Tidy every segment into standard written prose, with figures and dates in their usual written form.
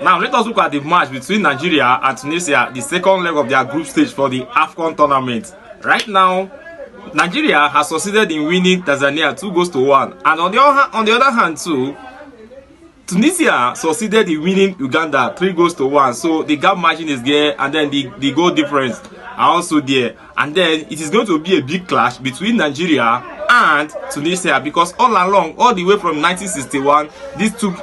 Now let us look at the match between Nigeria and Tunisia, the second leg of their group stage for the Afcon tournament. Right now, Nigeria has succeeded in winning Tanzania 2-1, and on the other hand too, Tunisia succeeded in winning Uganda 3-1. So the gap margin is there, and then the goal difference are also there, and then it is going to be a big clash between Nigeria and Tunisia, because all along, all the way from 1961,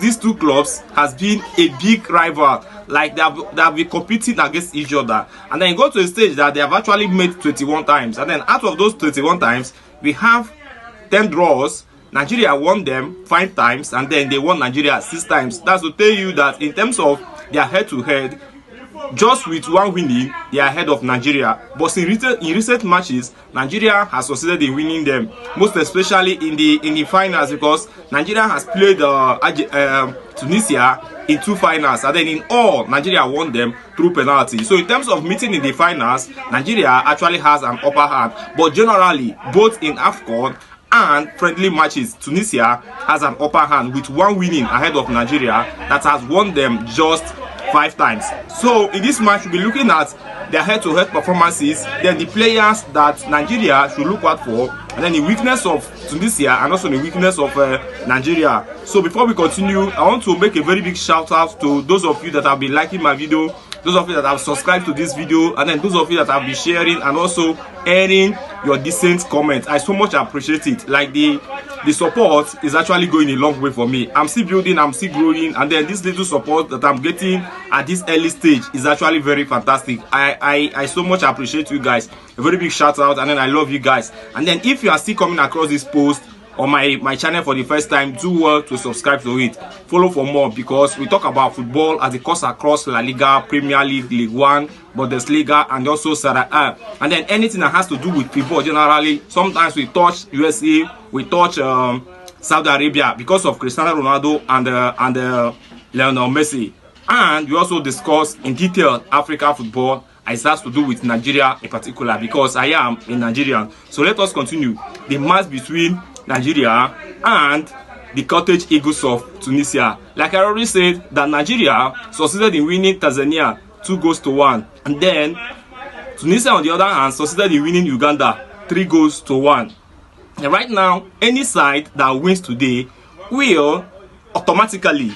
these two clubs has been a big rival. Like they have been competing against each other, and then you go to a stage that they have actually made 21 times, and then out of those 21 times, we have 10 draws. Nigeria won them 5 times, and then they won Nigeria 6 times. That's to tell you that in terms of their head-to-head, just with one winning, they are ahead of Nigeria. But in recent matches, Nigeria has succeeded in winning them, most especially in the finals, because Nigeria has played Tunisia in 2 finals, and then in all, Nigeria won them through penalty. So in terms of meeting in the finals, Nigeria actually has an upper hand. But generally, both in Afcon and friendly matches, Tunisia has an upper hand with one winning ahead of Nigeria that has won them just 5 times. So in this match, we'll be looking at their head-to-head performances, then the players that Nigeria should look out for, and then the weakness of Tunisia and also the weakness of Nigeria. So before we continue, I want to make a very big shout out to those of you that have been liking my video, those of you that have subscribed to this video, and then those of you that have been sharing and also airing your decent comments. I so much appreciate it. Like the support is actually going a long way for me. I'm still building, I'm still growing, and then this little support that I'm getting at this early stage is actually very fantastic. I so much appreciate you guys. A very big shout out, and then I love you guys. And then if you are still coming across this post on my channel for the first time, do well to subscribe to it. Follow for more, because we talk about football as it cuts across La Liga, Premier League, League One, Bundesliga, and also Serie A. And then anything that has to do with football generally. Sometimes we touch USA, we touch Saudi Arabia because of Cristiano Ronaldo and Lionel Messi. And we also discuss in detail African football. It has to do with Nigeria in particular, because I am a Nigerian. So let us continue the match between Nigeria and the Cottage Eagles of Tunisia. Like I already said, that Nigeria succeeded in winning Tanzania 2-1, and then Tunisia on the other hand succeeded in winning Uganda 3-1. And right now, any side that wins today will automatically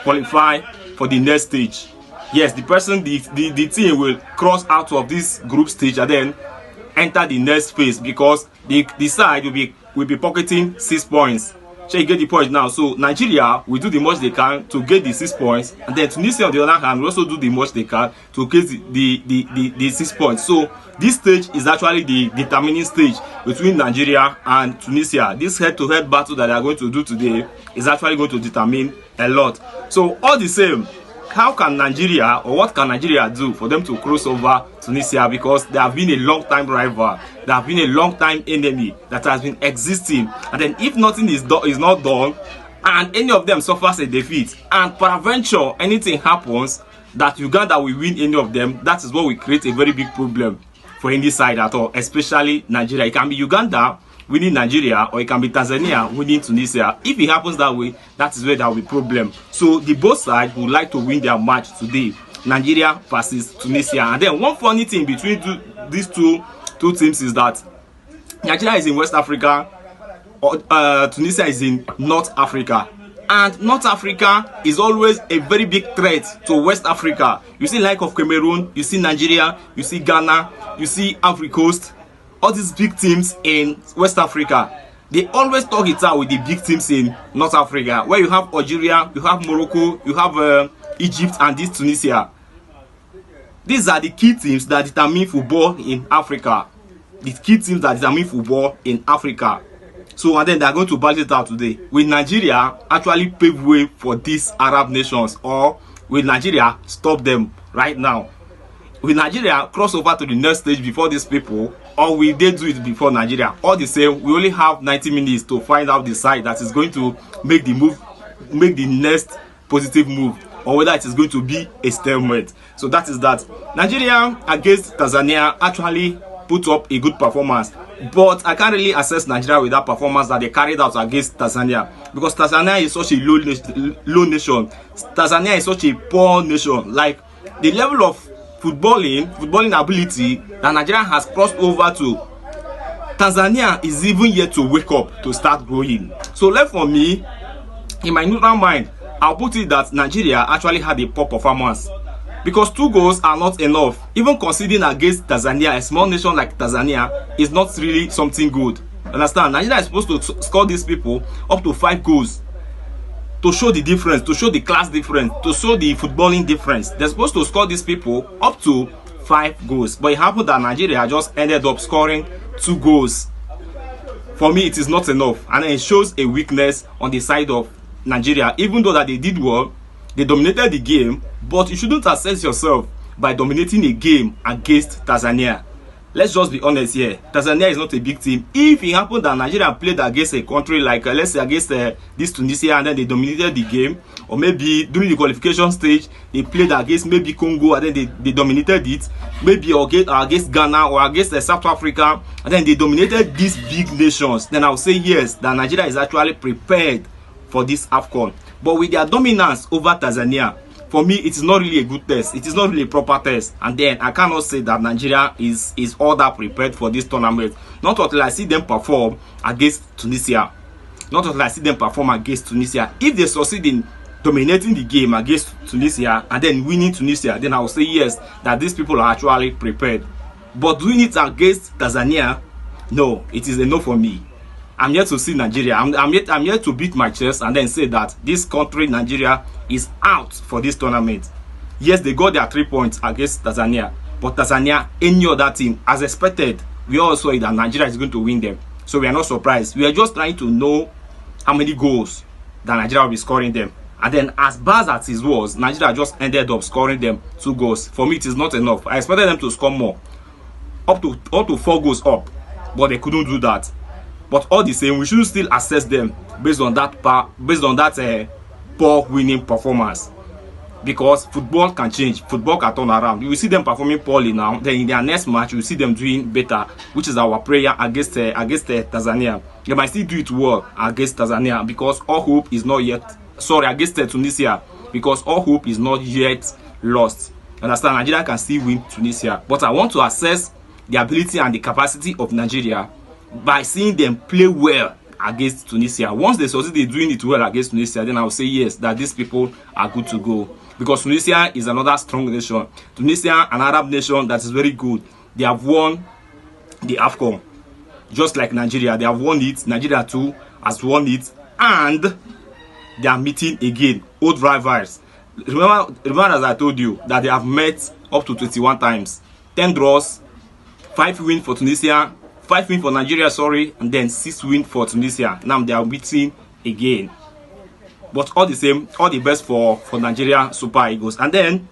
qualify for the next stage. Yes, the team will cross out of this group stage and then enter the next phase, because the side will be pocketing 6 points. So you get the point now. So Nigeria will do the much they can to get the 6 points, and then Tunisia on the other hand will also do the much they can to get the 6 points. So this stage is actually the determining stage between Nigeria and Tunisia. This head-to-head battle that they are going to do today is actually going to determine a lot. So all the same, how can Nigeria, or what can Nigeria do for them to cross over Tunisia? Because they have been a long time rival, they have been a long time enemy that has been existing, and then if nothing is not done, and any of them suffers a defeat, and peradventure anything happens that Uganda will win any of them, that is what will create a very big problem for any side at all, especially Nigeria. It can be Uganda winning Nigeria, or it can be Tanzania winning Tunisia. If it happens that way, that is where there will be problem. So the both sides would like to win their match today, Nigeria versus Tunisia. And then one funny thing between these two teams is that Nigeria is in West Africa, or Tunisia is in North Africa. And North Africa is always a very big threat to West Africa. You see like of Cameroon, you see Nigeria, you see Ghana, you see Ivory Coast. All these big teams in West Africa, they always talk it out with the big teams in North Africa, where you have Algeria, you have Morocco, you have Egypt, and this Tunisia. These are the key teams that determine football in Africa. The key teams that determine football in Africa. So, and then they are going to battle it out today. Will Nigeria actually pave way for these Arab nations, or will Nigeria stop them right now? Will Nigeria cross over to the next stage before these people, or will they do it before Nigeria? All the same, we only have 90 minutes to find out the side that is going to make the next positive move, or whether it is going to be a stalemate. So that is that. Nigeria against Tanzania actually put up a good performance. But I can't really assess Nigeria with that performance that they carried out against Tanzania, because Tanzania is such a low nation. Tanzania is such a poor nation. Like, the level of footballing ability that Nigeria has crossed over to, Tanzania is even yet to wake up to start growing. So left for me, in my neutral mind, I'll put it that Nigeria actually had a poor performance, because 2 goals are not enough. Even conceding against Tanzania, a small nation like Tanzania, is not really something good. Understand? Nigeria is supposed to score these people up to 5 goals to show the difference, to show the class difference, to show the footballing difference. They're supposed to score these people up to 5 goals. But it happened that Nigeria just ended up scoring 2 goals. For me, it is not enough, and it shows a weakness on the side of Nigeria. Even though that they did well, they dominated the game, but you shouldn't assess yourself by dominating a game against Tanzania. Let's just be honest here. Tanzania is not a big team. If it happened that Nigeria played against a country like, let's say, against this Tunisia, and then they dominated the game, or maybe during the qualification stage, they played against maybe Congo, and then they dominated it, maybe against Ghana or against South Africa, and then they dominated these big nations, then I'll say yes, that Nigeria is actually prepared for this Afcon. But with their dominance over Tanzania, for me, it is not really a good test. It is not really a proper test. And then I cannot say that Nigeria is all that prepared for this tournament. Not until I see them perform against Tunisia. Not until I see them perform against Tunisia. If they succeed in dominating the game against Tunisia and then winning Tunisia, then I will say yes, that these people are actually prepared. But doing it against Tanzania, no, it is a no for me. I'm yet to see Nigeria. I'm yet to beat my chest and then say that this country, Nigeria, is out for this tournament. Yes, they got their 3 points against Tanzania, but Tanzania, any other team, as expected, we all saw that Nigeria is going to win them. So we are not surprised. We are just trying to know how many goals that Nigeria will be scoring them. And then, as bad as it was, Nigeria just ended up scoring them 2 goals. For me, it is not enough. I expected them to score more, up to 4 goals up, but they couldn't do that. But all the same, we should still assess them based on that poor winning performance, because football can change, football can turn around. You will see them performing poorly now, then in their next match you will see them doing better, which is our prayer against Tanzania. They might still do it well against Tanzania, because all hope is not yet, against Tunisia, because all hope is not yet lost. Understand? Nigeria can still win Tunisia, but I want to assess the ability and the capacity of Nigeria by seeing them play well against Tunisia. Once they succeed in doing it well against Tunisia, then I will say yes, that these people are good to go. Because Tunisia is another strong nation. Tunisia, an Arab nation that is very good. They have won the Afcon. Just like Nigeria, they have won it. Nigeria too has won it. And they are meeting again, old rivals. Remember as I told you, that they have met up to 21 times. 10 draws, 5 wins for Tunisia, 5 wins for Nigeria, and then 6 wins for Tunisia. Now they are meeting again. But all the same, all the best for Nigeria Super Eagles. And then,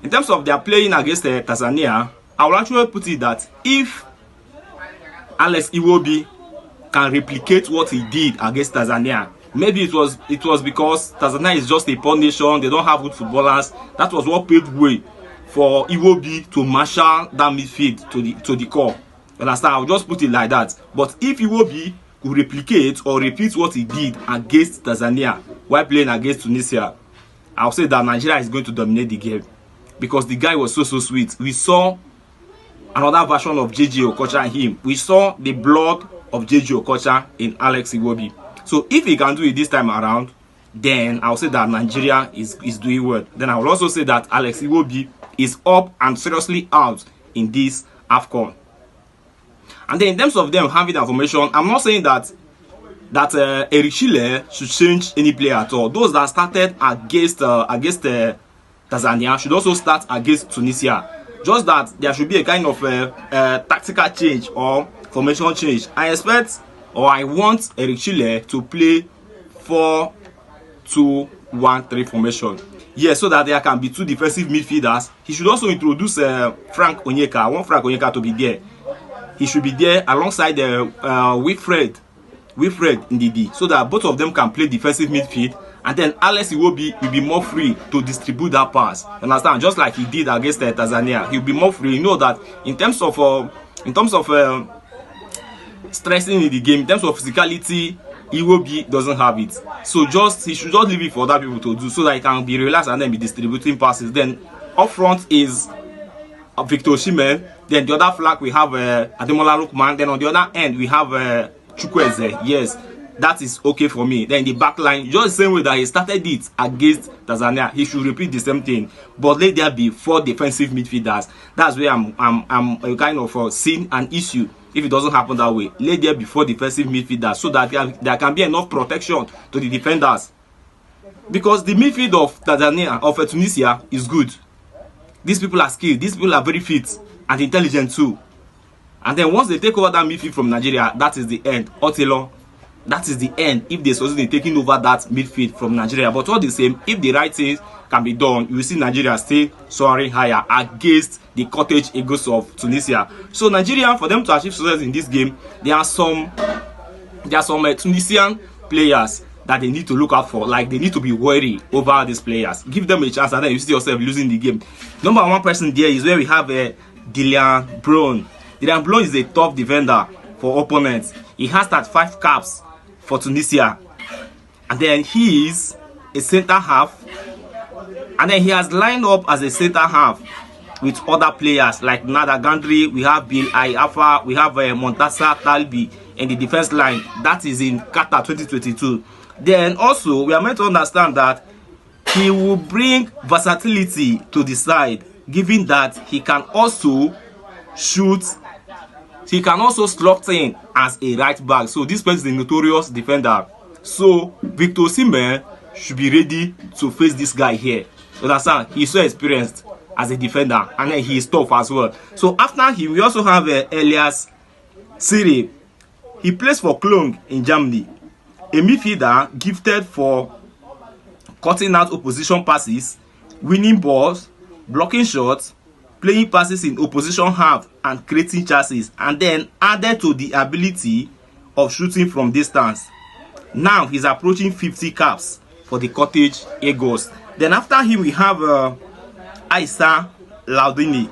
in terms of their playing against Tanzania, I will actually put it that if Alex Iwobi can replicate what he did against Tanzania, maybe it was because Tanzania is just a poor nation, they don't have good footballers. That was what paved way for Iwobi to marshal that midfield to the core. Understand? I'll just put it like that. But if Iwobi could replicate or repeat what he did against Tanzania while playing against Tunisia, I'll say that Nigeria is going to dominate the game, because the guy was so sweet. We saw another version of J.J. Okocha in him. We saw the blood of J.J. Okocha in Alex Iwobi. So if he can do it this time around, then I'll say that Nigeria is doing well. Then I will also say that Alex Iwobi is up and seriously out in this Afcon. And then in terms of them having that formation, I'm not saying that Eric Chile should change any player at all. Those that started against Tanzania should also start against Tunisia. Just that there should be a kind of tactical change or formation change. I expect, or I want Eric Chile to play 4-2-1-3 formation. Yes, so that there can be 2 defensive midfielders. He should also introduce Frank Onyeka. I want Frank Onyeka to be there. He should be there alongside Wilfred Ndidi, so that both of them can play defensive midfield, and then Alex Iwobi will be more free to distribute that pass. Understand? Just like he did against Tanzania, he'll be more free. You know that in terms of stressing in the game, in terms of physicality, J.U.D doesn't have it. So he should just leave it for other people to do, so that he can be relaxed and then be distributing passes. Then up front is Victor Osimhen. Then the other flank we have Ademola Lookman. Then on the other end we have Chukwueze. Yes, that is okay for me. Then the back line, just the same way that he started it against Tanzania, he should repeat the same thing. But let there be 4 defensive midfielders. That's where I'm kind of seeing an issue. If it doesn't happen that way, let there be 4 defensive midfielders, so that there can be enough protection to the defenders. Because the midfield of Tanzania, of Tunisia, is good. These people are skilled. These people are very fit and intelligent too. And then once they take over that midfield from Nigeria, that is the end. Otelo, that is the end if they succeed in taking over that midfield from Nigeria. But all the same, if the right things can be done, you will see Nigeria still soaring higher against the cottage Eagles of Tunisia. So Nigeria, for them to achieve success in this game, there are some Tunisian players that they need to look out for. Like, they need to be wary over these players. Give them a chance, and then you see yourself losing the game. Number 1 person there is where we have Dylan Brown. Dylan Brown is a tough defender for opponents. He has 35 caps for Tunisia, and then he is a center half, and then he has lined up as a center half with other players like Nada Gandri. We have Bill Ayafa, we have Montasa Talbi in the defense line. That is in Qatar 2022. Then also we are meant to understand that he will bring versatility to the side, given that he can also shoot. He can also slot in as a right back. So this person is a notorious defender. So Victor Osimhen should be ready to face this guy here. You understand? He's so experienced as a defender, and then he is tough as well. So after him, we also have Elias Siri. He plays for Cologne in Germany. A midfielder gifted for cutting out opposition passes, winning balls, blocking shots, playing passes in opposition half, and creating chances, and then added to the ability of shooting from distance. Now he's approaching 50 caps for the cottage Eagles. Then after him we have Isa Laudini,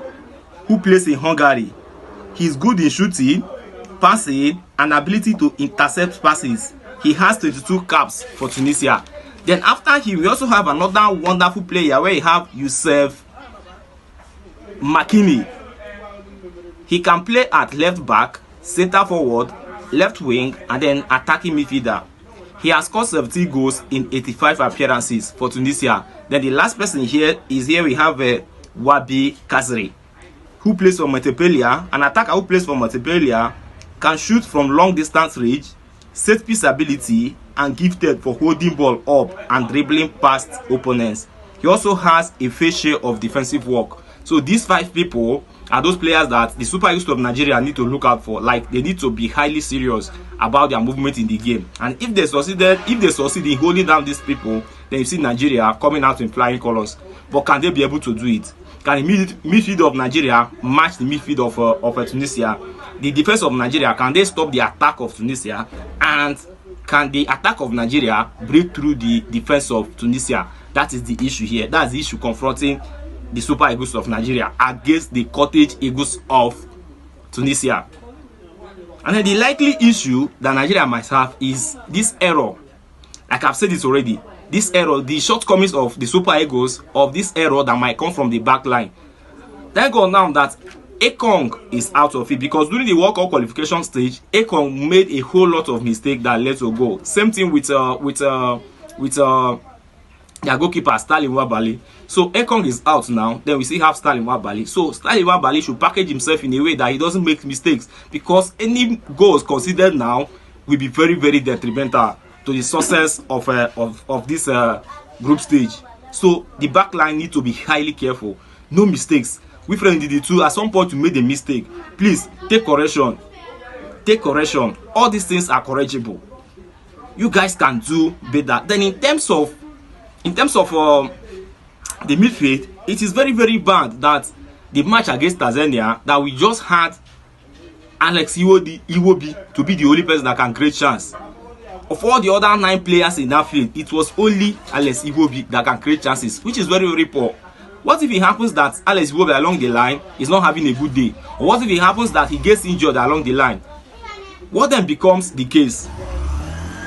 who plays in Hungary. He's good in shooting, passing, and ability to intercept passes. He has 22 caps for Tunisia. Then after him we also have another wonderful player where we have Youssef Makini. He can play at left back, center forward, left wing, and then attacking midfielder. He has scored 70 goals in 85 appearances for Tunisia. Then the last person here we have Wabi Kazri, who plays for Montpellier. An attacker who plays for Montpellier, can shoot from long distance range, set piece ability, and gifted for holding ball up and dribbling past opponents. He also has a fair share of defensive work. So these 5 people are those players that the Super Eagles of Nigeria need to look out for. Like, they need to be highly serious about their movement in the game. And if they succeed in holding down these people, then you see Nigeria coming out in flying colors. But can they be able to do it? Can the midfield of Nigeria match the midfield of Tunisia? The defense of Nigeria, can they stop the attack of Tunisia? And can the attack of Nigeria break through the defense of Tunisia? That is the issue here. That's the issue confronting the Super Eagles of Nigeria against the cottage Eagles of Tunisia. And then the likely issue that Nigeria might have is this error. Like I've said this already, this error, the shortcomings of the Super Eagles, of this error that might come from the back line. Thank God now that Ekong is out of it, because during the World Cup qualification stage, Ekong made a whole lot of mistakes that led to go. Same thing with their goalkeeper Sterling Wabali. So Ekong is out now. Then we still have Sterling Wabali. So Sterling Wabali should package himself in a way that he doesn't make mistakes, because any goals considered now will be very, very detrimental to the success of this group stage. So the back line need to be highly careful. No mistakes. We friend did it too. At some point you made a mistake. Please take correction. Take correction. All these things are corrigible. You guys can do better. Then in terms of the midfield, it is very, very bad that the match against Tanzania, that we just had Alex J.U.D to be the only person that can create chance. Of all the other 9 players in that field, it was only Alex J.U.D that can create chances, which is very, very poor. What if it happens that Alex J.U.D along the line is not having a good day? Or what if it happens that he gets injured along the line? what then becomes the case?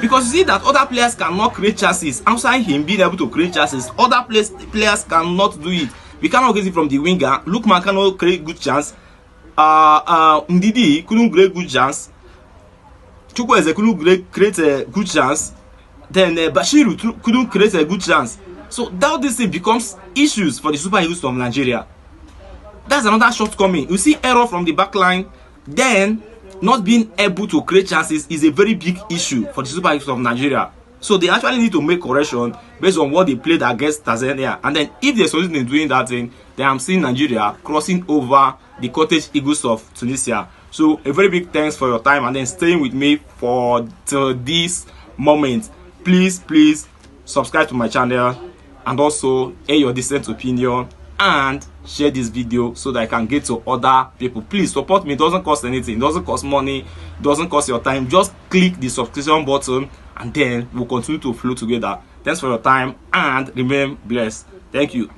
Because you see that other players cannot create chances outside him being able to create chances. Other players cannot do it. We cannot get it from the winger. Lookman cannot create good chance. Ndidi couldn't create good chance. Chukwueze couldn't create a good chance. Then Bashiru couldn't create a good chance. So that this thing becomes issues for the Super Eagles of Nigeria. That's another shortcoming. You see error from the back line. Then not being able to create chances is a very big issue for the Super Eagles of Nigeria. So they actually need to make correction based on what they played against Tanzania. And then if they succeed in doing that thing, then I'm seeing Nigeria crossing over the cottage Eagles of Tunisia. So a very big thanks for your time and then staying with me for this moment. Please subscribe to my channel and also air your decent opinion and share this video so that I can get to other people. Please support me. It doesn't cost anything. It doesn't cost money. It doesn't cost your time. Just click the subscription button and then we'll continue to flow together. Thanks for your time and remain blessed. Thank you.